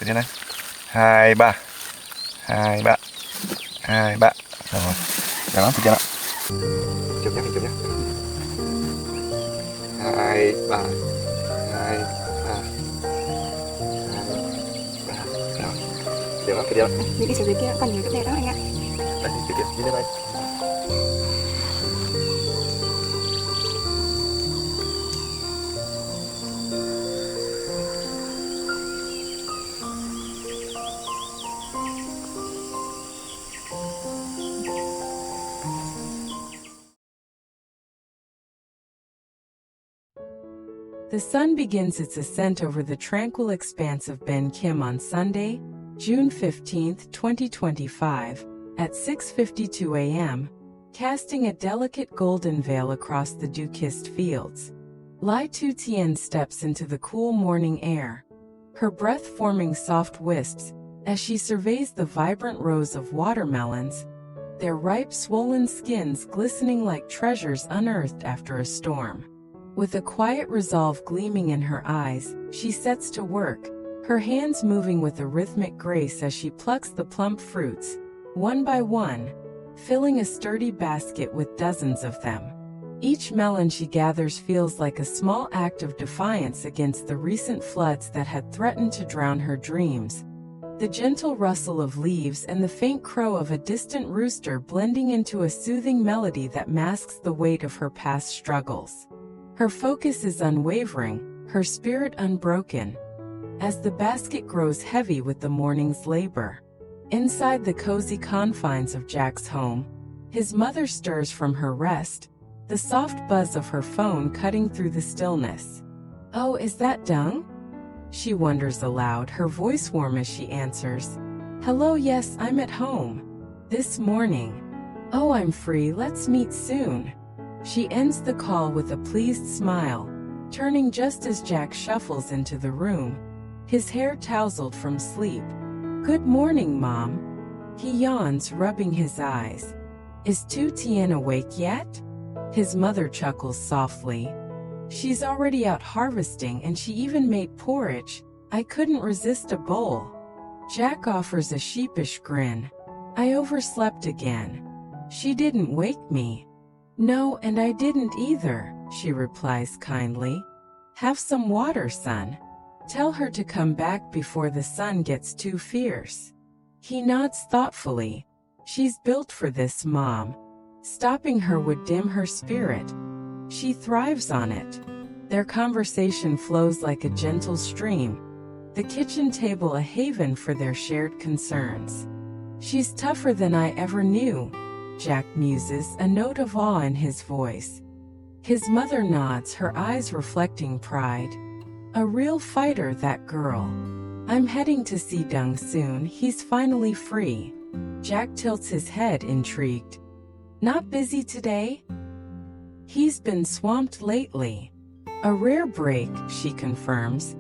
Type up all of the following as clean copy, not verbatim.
Từ đây này. 2, 3. 2, 3. 2, 3. Rồi. Rồi đó, từ đây. Chụp nhé, chụp nhé. 2, 3. 2, 3. 2, 3. Rồi. Điều đó, cái điều. Những cái sợi dây kia còn nhiều chỗ đẹp đó anh ạ. Đây, chụp đi lên đây. The sun begins its ascent over the tranquil expanse of Ben Kim on Sunday, June 15, 2025, at 6:52 a.m., casting a delicate golden veil across the dew-kissed fields. Tien steps into the cool morning air, her breath forming soft wisps as she surveys the vibrant rows of watermelons, their ripe, swollen skins glistening like treasures unearthed after a storm. With a quiet resolve gleaming in her eyes, she sets to work, her hands moving with a rhythmic grace as she plucks the plump fruits, one by one, filling a sturdy basket with dozens of them. Each melon she gathers feels like a small act of defiance against the recent floods that had threatened to drown her dreams, the gentle rustle of leaves and the faint crow of a distant rooster blending into a soothing melody that masks the weight of her past struggles. Her focus is unwavering, her spirit unbroken, as the basket grows heavy with the morning's labor. Inside the cozy confines of Jack's home, his mother stirs from her rest, the soft buzz of her phone cutting through the stillness. "Oh, is that Dung?" she wonders aloud, her voice warm as she answers. "Hello, yes, I'm at home. This morning. Oh, I'm free, let's meet soon." She ends the call with a pleased smile, turning just as Jack shuffles into the room, his hair tousled from sleep. "Good morning, Mom." He yawns, rubbing his eyes. "Is Tien awake yet?" His mother chuckles softly. "She's already out harvesting and she even made porridge. I couldn't resist a bowl." Jack offers a sheepish grin. "I overslept again. She didn't wake me." "No, and I didn't either," she replies kindly. "Have some water, son. Tell her to come back before the sun gets too fierce." He nods thoughtfully. "She's built for this, Mom. Stopping her would dim her spirit. She thrives on it." Their conversation flows like a gentle stream, the kitchen table a haven for their shared concerns. "She's tougher than I ever knew," Jack muses, a note of awe in his voice. His mother nods, her eyes reflecting pride. "A real fighter, that girl. I'm heading to see Dung soon, he's finally free." Jack tilts his head, intrigued. "Not busy today?" "He's been swamped lately." "A rare break," she confirms.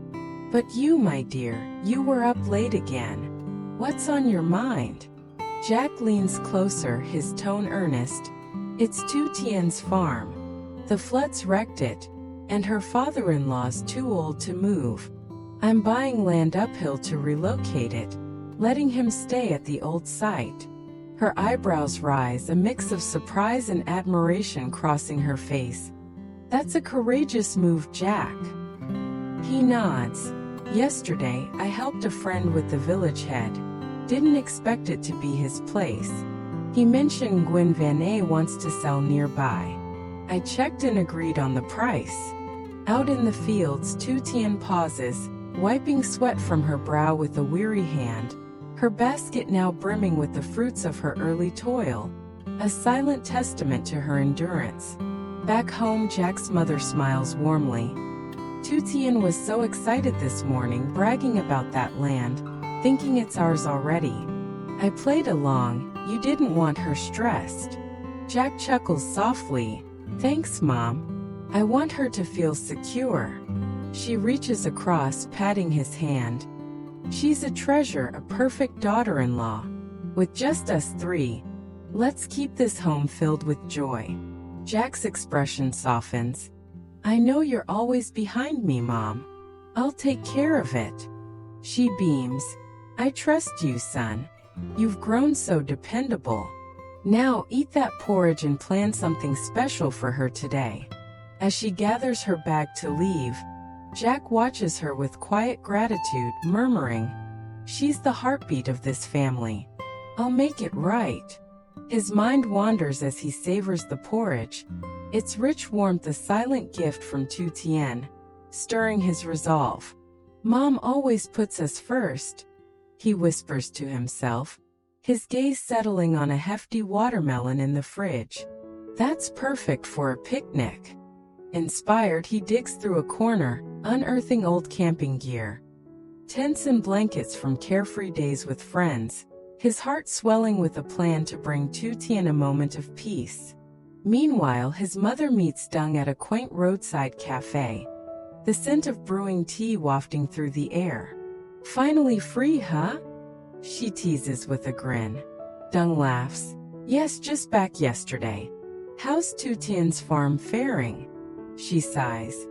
"But you, my dear, you were up late again. What's on your mind?" Jack leans closer, his tone earnest. "It's Tien's farm. The floods wrecked it, and her father-in-law's too old to move. I'm buying land uphill to relocate it, letting him stay at the old site." Her eyebrows rise, a mix of surprise and admiration crossing her face. "That's a courageous move, Jack." He nods. "Yesterday, I helped a friend with the village head. Didn't expect it to be his place. He mentioned Gwen Van A wants to sell nearby. I checked and agreed on the price." Out in the fields, Tien pauses, wiping sweat from her brow with a weary hand, her basket now brimming with the fruits of her early toil, a silent testament to her endurance. Back home, Jack's mother smiles warmly. Tien was so excited this morning, bragging about that land, thinking it's ours already. I played along, you didn't want her stressed." Jack chuckles softly. "Thanks, Mom. I want her to feel secure." She reaches across, patting his hand. "She's a treasure, a perfect daughter-in-law. With just us three, let's keep this home filled with joy." Jack's expression softens. "I know you're always behind me, Mom. I'll take care of it." She beams. I trust you, son. You've grown so dependable. Now eat that porridge and plan something special for her today. As she gathers her bag to leave, Jack watches her with quiet gratitude, murmuring, "She's the heartbeat of this family. I'll make it right." His mind wanders as he savors the porridge, its rich warmth a silent gift from Tien, stirring his resolve. "Mom always puts us first," he whispers to himself, his gaze settling on a hefty watermelon in the fridge. "That's perfect for a picnic." Inspired, he digs through a corner, unearthing old camping gear. Tents and blankets from carefree days with friends, his heart swelling with a plan to bring Tien a moment of peace. Meanwhile, his mother meets Dung at a quaint roadside cafe, the scent of brewing tea wafting through the air. "Finally free, huh?" she teases with a grin. Dung laughs. "Yes, just back yesterday." "How's Tien's farm faring?" she sighs.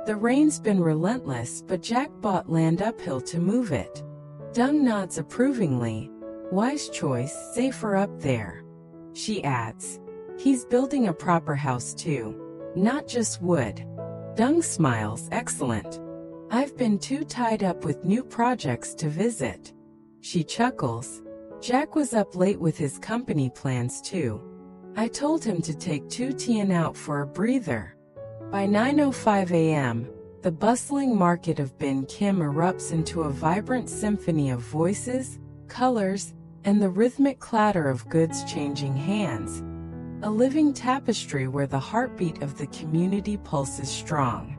"The rain's been relentless, but Jack bought land uphill to move it." Dung nods approvingly. "Wise choice, safer up there." She adds, "He's building a proper house too, not just wood." Dung smiles. "Excellent. I've been too tied up with new projects to visit." She chuckles. "Jack was up late with his company plans too. I told him to take Tien out for a breather." By 9:05 a.m., the bustling market of Ben Kim erupts into a vibrant symphony of voices, colors, and the rhythmic clatter of goods changing hands. A living tapestry where the heartbeat of the community pulses strong.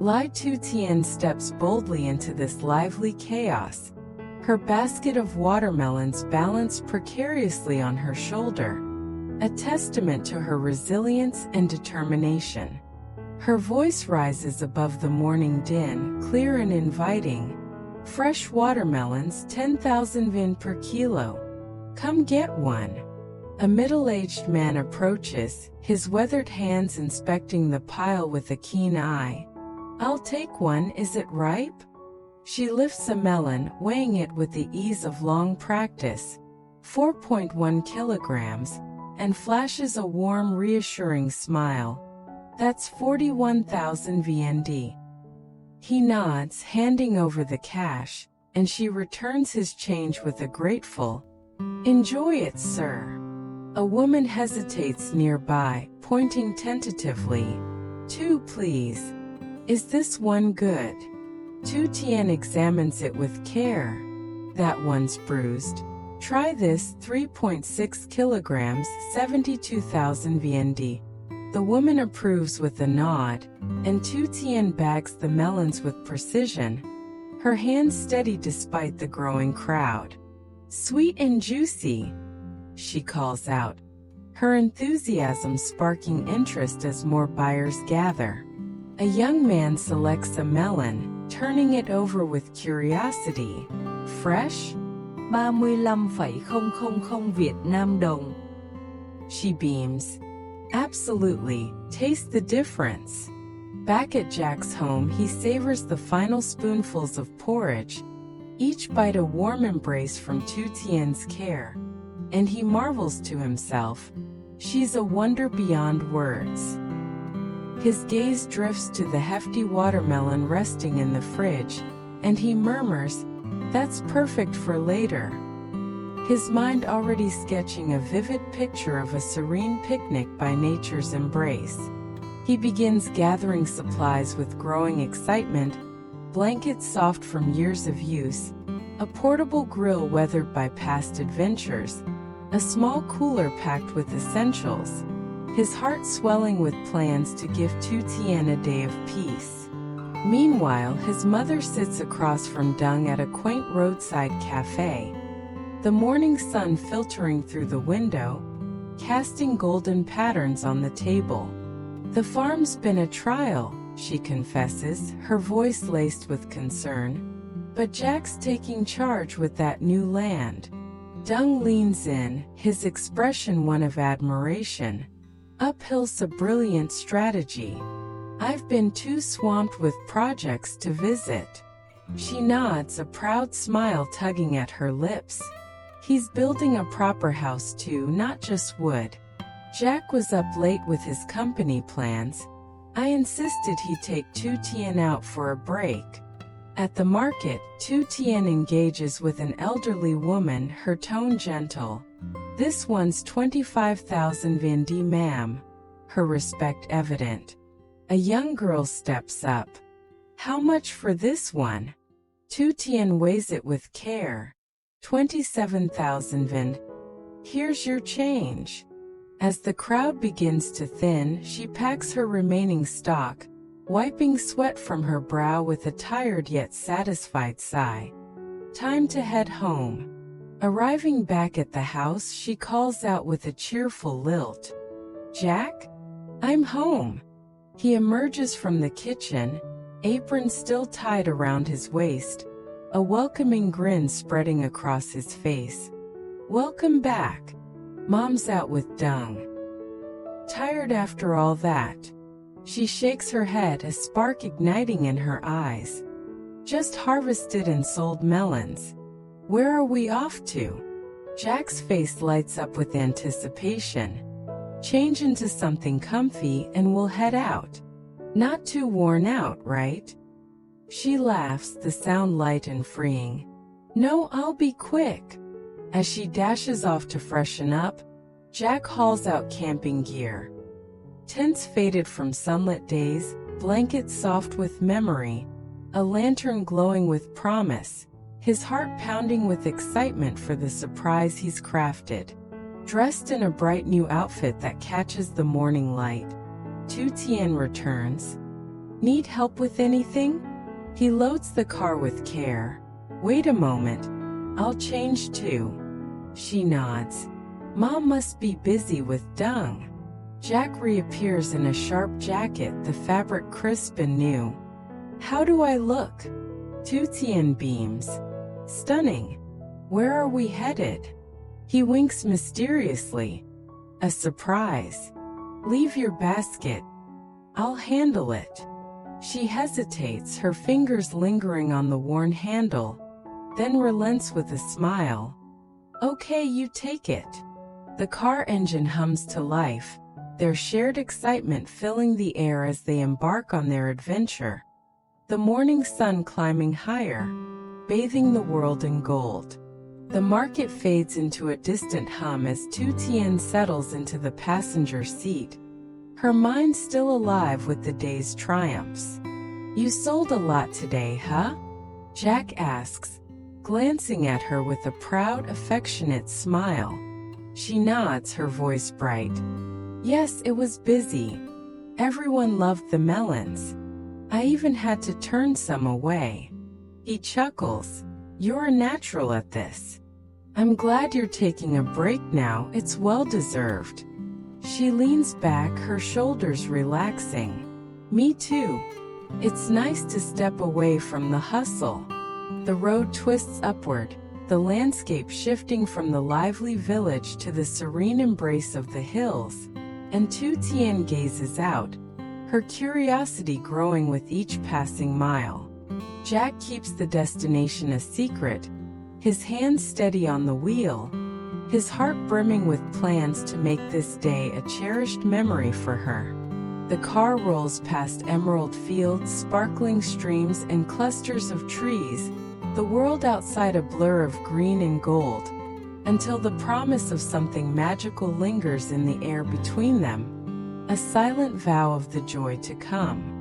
Lytutien steps boldly into this lively chaos, her basket of watermelons balanced precariously on her shoulder, a testament to her resilience and determination. Her voice rises above the morning din, clear and inviting. "Fresh watermelons, 10,000 VN per kilo. Come get one." A middle-aged man approaches, his weathered hands inspecting the pile with a keen eye. "I'll take one, is it ripe?" She lifts a melon, weighing it with the ease of long practice, 4.1 kilograms, and flashes a warm, reassuring smile. "That's 41,000 VND. He nods, handing over the cash, and she returns his change with a grateful, "Enjoy it, sir." A woman hesitates nearby, pointing tentatively. "Two, please. Is this one good?" Tien examines it with care. "That one's bruised. Try this, 3.6 kilograms, 72,000 VND. The woman approves with a nod, and Tien bags the melons with precision, her hands steady despite the growing crowd. "Sweet and juicy," she calls out, her enthusiasm sparking interest as more buyers gather. A young man selects a melon, turning it over with curiosity. "Fresh?" 35,000 Việt Nam đồng. She beams. "Absolutely, taste the difference." Back at Jack's home, he savors the final spoonfuls of porridge, each bite a warm embrace from Tien's care. And he marvels to himself, "She's a wonder beyond words." His gaze drifts to the hefty watermelon resting in the fridge, and he murmurs, "That's perfect for later." His mind already sketching a vivid picture of a serene picnic by nature's embrace. He begins gathering supplies with growing excitement, blankets soft from years of use, a portable grill weathered by past adventures, a small cooler packed with essentials, his heart swelling with plans to give Tien a day of peace. Meanwhile, his mother sits across from Dung at a quaint roadside cafe, the morning sun filtering through the window, casting golden patterns on the table. "The farm's been a trial," she confesses, her voice laced with concern. "But Jack's taking charge with that new land." Dung leans in, his expression one of admiration. "Uphill's a brilliant strategy. I've been too swamped with projects to visit." She nods, a proud smile tugging at her lips. He's building a proper house too, not just wood. Jack was up late with his company plans. I insisted he take Tien out for a break. At the market, Tien engages with an elderly woman, her tone gentle. This one's 25,000 vindi, ma'am. Her respect evident. A young girl steps up. How much for this one? Tien weighs it with care. 27,000 vind. Here's your change. As the crowd begins to thin, she packs her remaining stock, wiping sweat from her brow with a tired yet satisfied sigh. Time to head home. Arriving back at the house, she calls out with a cheerful lilt. Jack? I'm home. He emerges from the kitchen, apron still tied around his waist, a welcoming grin spreading across his face. Welcome back. Mom's out with dung. Tired after all that? She shakes her head, a spark igniting in her eyes. Just harvested and sold melons. Where are we off to? Jack's face lights up with anticipation. Change into something comfy and we'll head out. Not too worn out, right? She laughs, the sound light and freeing. No, I'll be quick. As she dashes off to freshen up, Jack hauls out camping gear. Tents faded from sunlit days, blankets soft with memory, a lantern glowing with promise, his heart pounding with excitement for the surprise he's crafted. Dressed in a bright new outfit that catches the morning light, Tien returns. Need help with anything? He loads the car with care. Wait a moment. I'll change too. She nods. Mom must be busy with dung. Jack reappears in a sharp jacket, the fabric crisp and new. How do I look? Tien beams. Stunning. Where are we headed? He winks mysteriously. A surprise. Leave your basket. I'll handle it. She hesitates, her fingers lingering on the worn handle, then relents with a smile. Okay, you take it. The car engine hums to life, their shared excitement filling the air as they embark on their adventure. The morning sun climbing higher, bathing the world in gold. The market fades into a distant hum as Tien settles into the passenger seat, her mind still alive with the day's triumphs. You sold a lot today, huh? Jack asks, glancing at her with a proud, affectionate smile. She nods, her voice bright. Yes, it was busy. Everyone loved the melons. I even had to turn some away. He chuckles. You're a natural at this. I'm glad you're taking a break now, it's well deserved. She leans back, her shoulders relaxing. Me too. It's nice to step away from the hustle. The road twists upward, the landscape shifting from the lively village to the serene embrace of the hills, and Tien gazes out, her curiosity growing with each passing mile. Jack keeps the destination a secret, his hands steady on the wheel, his heart brimming with plans to make this day a cherished memory for her. The car rolls past emerald fields, sparkling streams, and clusters of trees, the world outside a blur of green and gold, until the promise of something magical lingers in the air between them, a silent vow of the joy to come.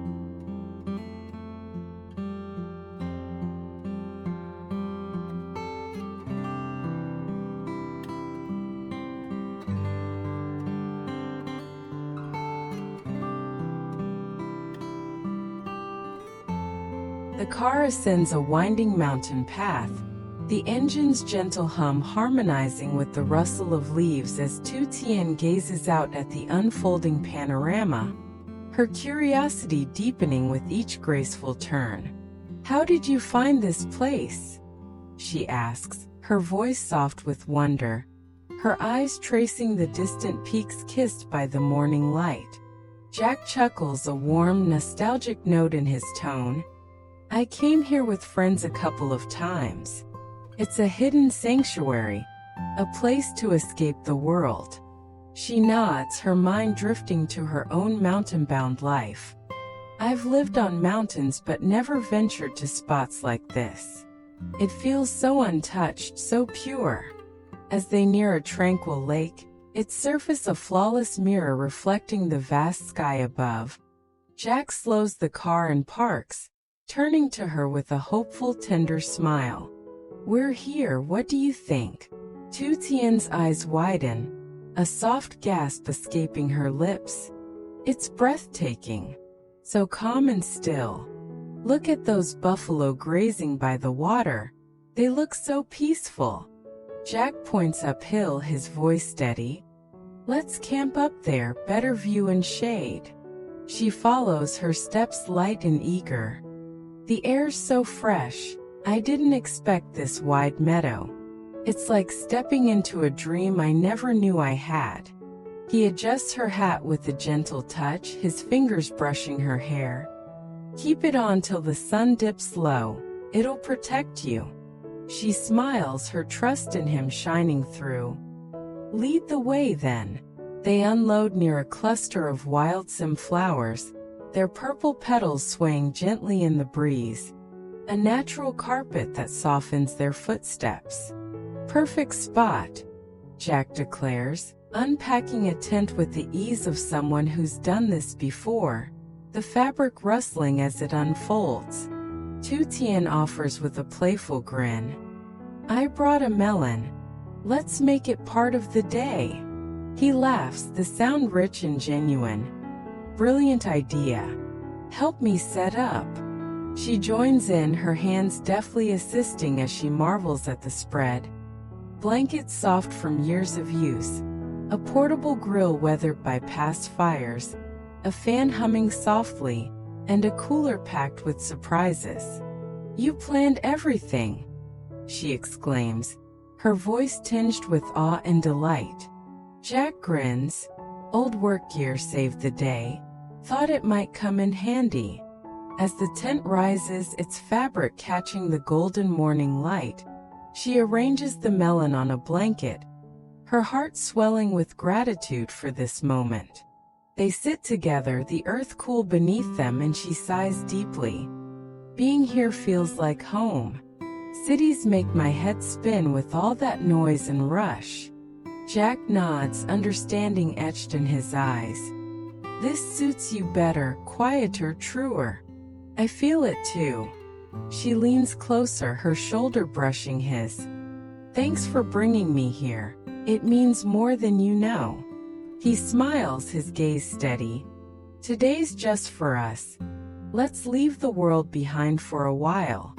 The car ascends a winding mountain path, the engine's gentle hum harmonizing with the rustle of leaves as Tien gazes out at the unfolding panorama, her curiosity deepening with each graceful turn. How did you find this place? She asks, her voice soft with wonder, her eyes tracing the distant peaks kissed by the morning light. Jack chuckles, a warm, nostalgic note in his tone. I came here with friends a couple of times. It's a hidden sanctuary, a place to escape the world. She nods, her mind drifting to her own mountain-bound life. I've lived on mountains but never ventured to spots like this. It feels so untouched, so pure. As they near a tranquil lake, its surface a flawless mirror reflecting the vast sky above, Jack slows the car and parks, turning to her with a hopeful, tender smile. "We're here, what do you think?" Tien's eyes widen, a soft gasp escaping her lips. "It's breathtaking. So calm and still. Look at those buffalo grazing by the water. They look so peaceful." Jack points uphill, his voice steady. "Let's camp up there, better view and shade." She follows, her steps light and eager. "The air's so fresh. I didn't expect this wide meadow. It's like stepping into a dream I never knew I had." He adjusts her hat with a gentle touch, his fingers brushing her hair. "Keep it on till the sun dips low. It'll protect you." She smiles, her trust in him shining through. "Lead the way then." They unload near a cluster of wild flowers, their purple petals swaying gently in the breeze. A natural carpet that softens their footsteps. "Perfect spot," Jack declares, unpacking a tent with the ease of someone who's done this before, the fabric rustling as it unfolds. Tien offers with a playful grin. "I brought a melon. Let's make it part of the day." He laughs, the sound rich and genuine. "Brilliant idea. Help me set up." She joins in, her hands deftly assisting as she marvels at the spread. Blankets soft from years of use, a portable grill weathered by past fires, a fan humming softly, and a cooler packed with surprises. "You planned everything," she exclaims, her voice tinged with awe and delight. Jack grins. "Old work gear saved the day. Thought it might come in handy." As the tent rises, its fabric catching the golden morning light, she arranges the melon on a blanket, her heart swelling with gratitude for this moment. They sit together, the earth cool beneath them, and she sighs deeply. "Being here feels like home. Cities make my head spin with all that noise and rush." Jack nods, understanding etched in his eyes. "This suits you better, quieter, truer." "I feel it too." She leans closer, her shoulder brushing his. "Thanks for bringing me here. It means more than you know." He smiles, his gaze steady. "Today's just for us. Let's leave the world behind for a while."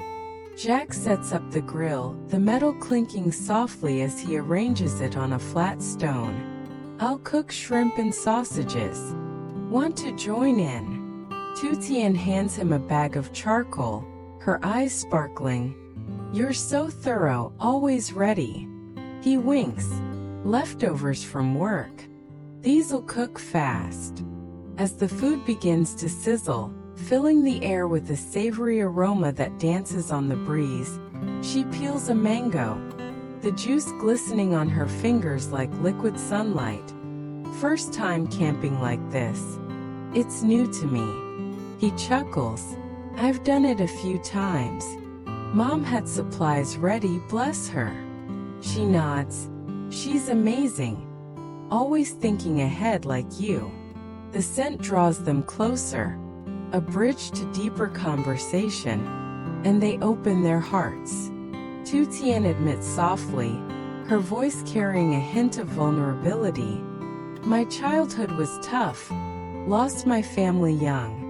Jack sets up the grill, the metal clinking softly as he arranges it on a flat stone. "I'll cook shrimp and sausages. Want to join in?" Tien hands him a bag of charcoal, her eyes sparkling. "You're so thorough, always ready." He winks. "Leftovers from work. These'll cook fast." As the food begins to sizzle, filling the air with a savory aroma that dances on the breeze, she peels a mango, the juice glistening on her fingers like liquid sunlight. "First time camping like this. It's new to me." He chuckles. "I've done it a few times. Mom had supplies ready, bless her." She nods. "She's amazing. Always thinking ahead like you." The scent draws them closer, a bridge to deeper conversation, and they open their hearts. Tien admits softly, her voice carrying a hint of vulnerability. "My childhood was tough. Lost my family young.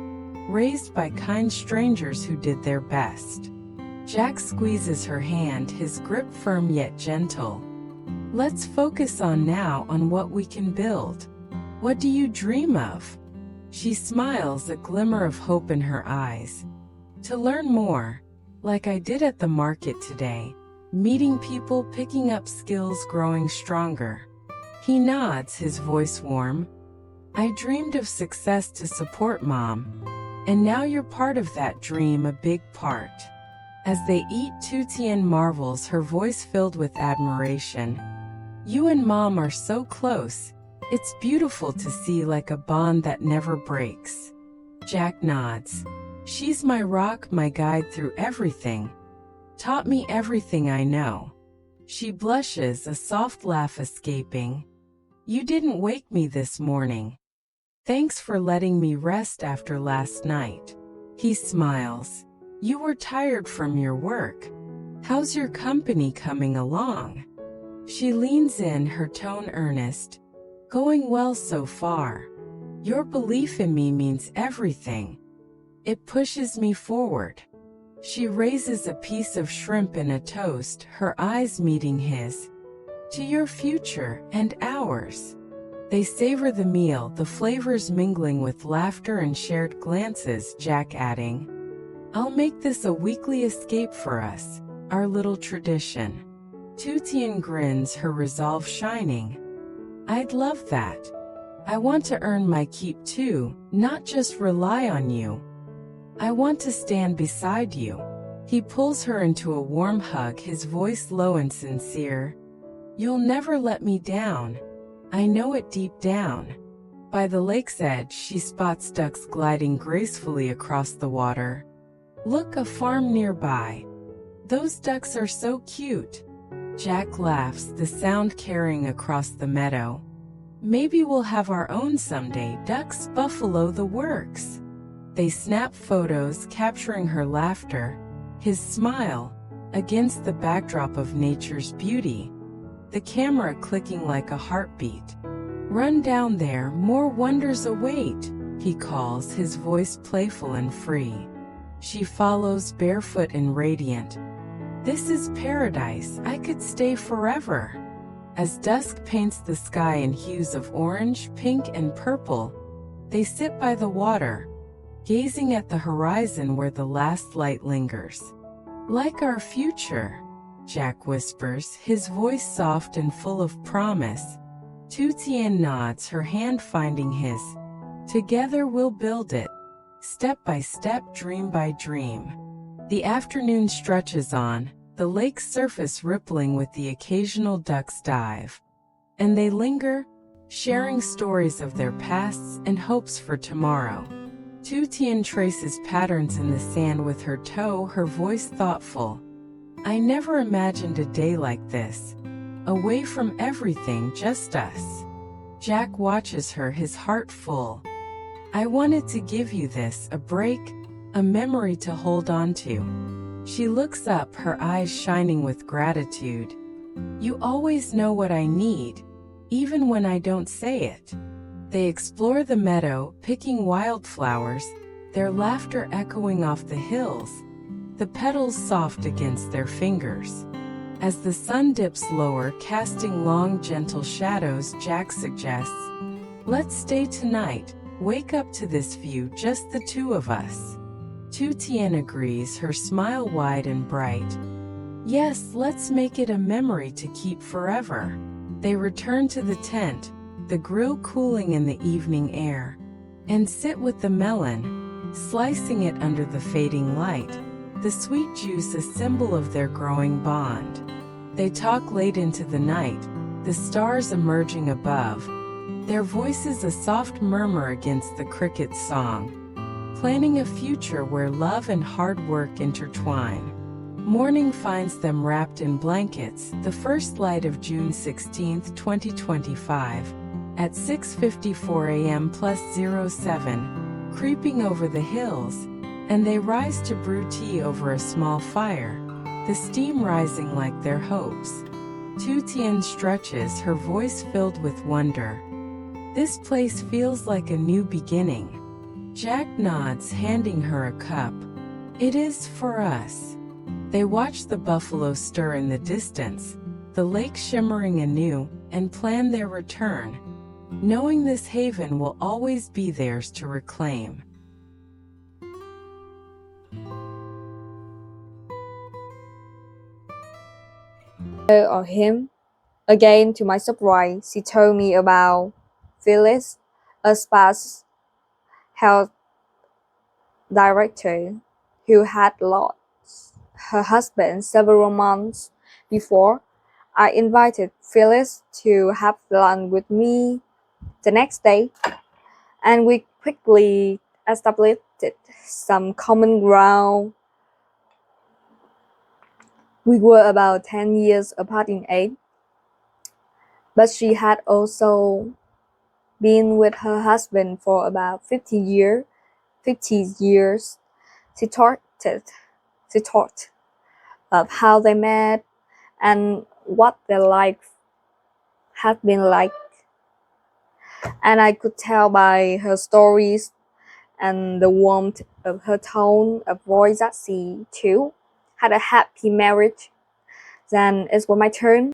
Raised by kind strangers who did their best." Jack squeezes her hand, his grip firm yet gentle. "Let's focus on what we can build. What do you dream of?" She smiles, a glimmer of hope in her eyes. "To learn more, like I did at the market today, meeting people, picking up skills, growing stronger." He nods, his voice warm. "I dreamed of success to support Mom. And now you're part of that dream, a big part. As they eat, Tien marvels, her voice filled with admiration. You and Mom are so close. It's beautiful to see, like a bond that never breaks. Jack nods. She's my rock, my guide through everything. Taught me everything I know. She blushes, a soft laugh escaping. You didn't wake me this morning. Thanks for letting me rest after last night. He smiles. You were tired from your work. How's your company coming along? She leans in, her tone earnest. Going well so far. Your belief in me means everything. It pushes me forward. She raises a piece of shrimp in a toast, her eyes meeting his. To your future and ours. They savor the meal, the flavors mingling with laughter and shared glances, Jack adding, I'll make this a weekly escape for us, our little tradition. Tien grins, her resolve shining. I'd love that. I want to earn my keep too, not just rely on you. I want to stand beside you. He pulls her into a warm hug, his voice low and sincere. You'll never let me down. I know it deep down. By the lake's edge, she spots ducks gliding gracefully across the water. Look, a farm nearby. Those ducks are so cute. Jack laughs, the sound carrying across the meadow. Maybe we'll have our own someday, ducks, buffalo, the works. They snap photos, capturing her laughter, his smile, against the backdrop of nature's beauty. The camera clicking like a heartbeat. Run down there, more wonders await, he calls, his voice playful and free. She follows, barefoot and radiant. This is paradise, I could stay forever. As dusk paints the sky in hues of orange, pink, and purple, they sit by the water, gazing at the horizon where the last light lingers. Like our future, Jack whispers, his voice soft and full of promise. Tien nods, her hand finding his. Together we'll build it, step by step, dream by dream. The afternoon stretches on, the lake's surface rippling with the occasional duck's dive. And they linger, sharing stories of their pasts and hopes for tomorrow. Tien traces patterns in the sand with her toe, her voice thoughtful. I never imagined a day like this. Away from everything, just us. Jack watches her, his heart full. I wanted to give you this, a break, a memory to hold on to. She looks up, her eyes shining with gratitude. You always know what I need, even when I don't say it. They explore the meadow, picking wildflowers, their laughter echoing off the hills, the petals soft against their fingers. As the sun dips lower, casting long, gentle shadows, Jack suggests, let's stay tonight, wake up to this view, just the two of us. Tien agrees, her smile wide and bright. Yes, let's make it a memory to keep forever. They return to the tent, the grill cooling in the evening air, and sit with the melon, slicing it under the fading light, the sweet juice a symbol of their growing bond. They talk late into the night, the stars emerging above, their voices a soft murmur against the cricket's song, planning a future where love and hard work intertwine. Morning finds them wrapped in blankets, the first light of June 16, 2025, at 6:54 a.m. +07, creeping over the hills, and they rise to brew tea over a small fire, the steam rising like their hopes. Tien stretches, her voice filled with wonder. This place feels like a new beginning. Jack nods, handing her a cup. It is for us. They watch the buffalo stir in the distance, the lake shimmering anew, and plan their return, knowing this haven will always be theirs to reclaim. On him. Again, to my surprise, she told me about Phyllis, a sparse health director who had lost her husband several months before, I invited Phyllis to have lunch with me the next day, and we quickly established some common ground. We were about 10 years apart in age, but she had also been with her husband for about 50 years. She talked of how they met and what their life had been like. And I could tell by her stories and the warmth of her tone of voice that she, too, had a happy marriage. Then it was my turn.